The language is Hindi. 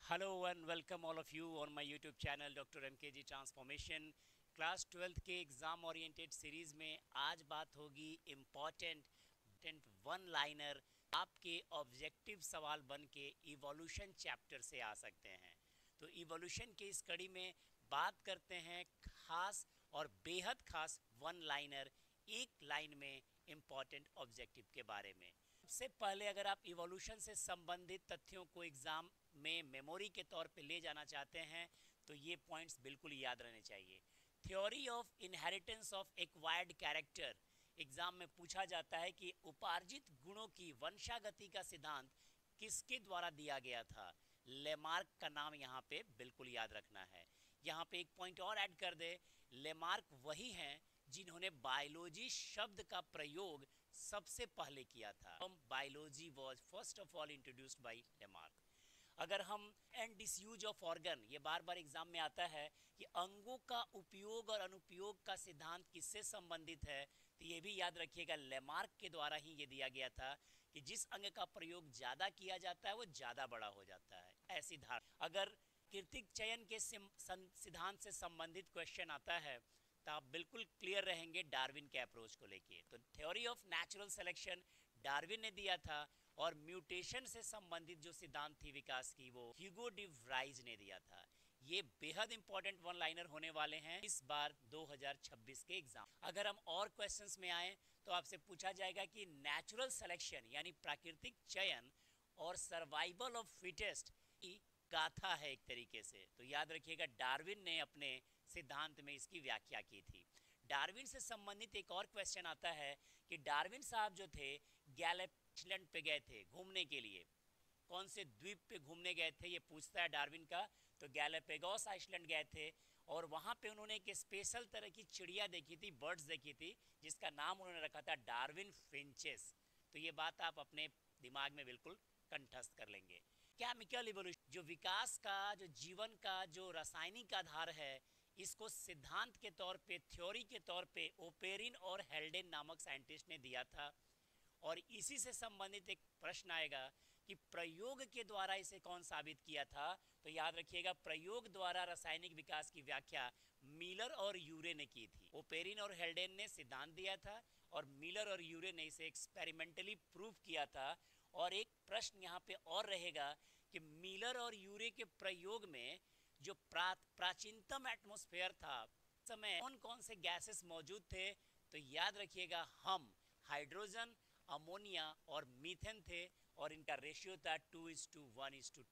Hello and welcome all of you on my YouTube channel doctor MKG transformation. Class 12th के एग्ज़ाम ओरिएंटेड सीरीज़ में आज बात होगी इम्पॉर्टेंट वन लाइनर। आपके ऑब्जेक्टिव सवाल बन के इवोल्यूशन चैप्टर से आ सकते हैं। तो इवोल्यूशन के इस कड़ी में बात करते हैं खास और बेहद खास वन लाइनर, एक लाइन में इम्पॉर्टेंट ऑब्जेक्टिव के बारे में। सबसे पहले अगर आप इवोल्यूशन से संबंधित तथ्यों को एग्ज़ाम में मेमोरी के तौर पे ले जाना चाहते हैं तो ये पॉइंट्स बिल्कुल याद रहने चाहिए। Theory of inheritance of acquired character, exam में पूछा जाता है कि उपार्जित गुणों की वंशागति का सिद्धांत किसके द्वारा दिया गया था। लेमार्क का नाम यहाँ पे बिल्कुल याद रखना है। यहाँ पे एक पॉइंट और ऐड कर दे, लेमार्क वही हैं जिन्होंने बायोलॉजी शब्द का प्रयोग सबसे पहले किया था। Biology was first of all introduced by Lamarck. अगर हम एंड डिसयूज ऑफ ऑर्गन, ये बार बार एग्जाम में आता है कि अंगों का उपयोग और अनुपयोग का सिद्धांत किससे संबंधित है, तो ये भी याद रखिएगा लेमार्क के द्वारा ही ये दिया गया था कि जिस अंग का प्रयोग ज़्यादा किया जाता है वो ज़्यादा बड़ा हो जाता है, ऐसी धारणा। अगर प्राकृतिक चयन के सिद्धांत से संबंधित क्वेश्चन आता है तो आप बिल्कुल क्लियर रहेंगे डार्विन के अप्रोच को लेके। तो theory of natural selection Darwin ने दिया था और म्यूटेशन से संबंधित जो सिद्धांत थी विकास की वो ह्यूगो डी व्राइज ने दिया था। ये बेहद इंपॉर्टेंट वन लाइनर होने वाले हैं इस बार 2026 के एग्जाम। अगर हम और क्वेश्चंस में आए तो आपसे पूछा जाएगा कि नेचुरल सिलेक्शन यानी प्राकृतिक चयन और सर्वाइवल ऑफ फिटेस्ट की गाथा है एक तरीके से। तो याद रखिएगा डार्विन ने अपने सिद्धांत में इसकी व्याख्या की थी। डार्विन से संबंधित एक और क्वेश्चन आता है कि डार्विन साहब जो थे गैलेप आइसलैंड पे गए थे घूमने के लिए। कौन से द्वीप पे घूमने गए थे ये पूछता है डार्विन का। तो गैलापागोस आइसलैंड गए थे और वहाँ पे उन्होंने एक स्पेशल तरह की चिड़िया देखी थी, बर्ड्स देखी थी, जिसका नाम उन्होंने रखा था डार्विन फिंचेस। तो ये बात आप अपने दिमाग में बिल्कुल कंठस्थ कर लेंगे। केमिकल इवोल्यूशन, जो विकास का, जो जीवन का जो रासायनिक आधार है, इसको सिद्धांत के तौर पे, थ्योरी के तौर पे ओपेरिन और हेल्डेन नामक साइंटिस्ट ने दिया था। और इसी से संबंधित एक प्रश्न आएगा कि प्रयोग के द्वारा इसे कौन साबित किया था। तो याद रखिएगा प्रयोग द्वारा रासायनिक विकास की व्याख्या मिलर और यूरे ने की थी। ओपेरिन और हेल्डेन ने सिद्धांत दिया था और मिलर और यूरे ने इसे एक्सपेरिमेंटली प्रूव किया था। और एक प्रश्न यहाँ पे और रहेगा कि मिलर और यूरे के प्रयोग में जो प्राचीनतम एटमॉस्फेयर था, समय कौन कौन से गैसेस मौजूद थे। तो याद रखिएगा हम हाइड्रोजन, अमोनिया और मीथेन थे और इनका रेशियो था 2:1:2।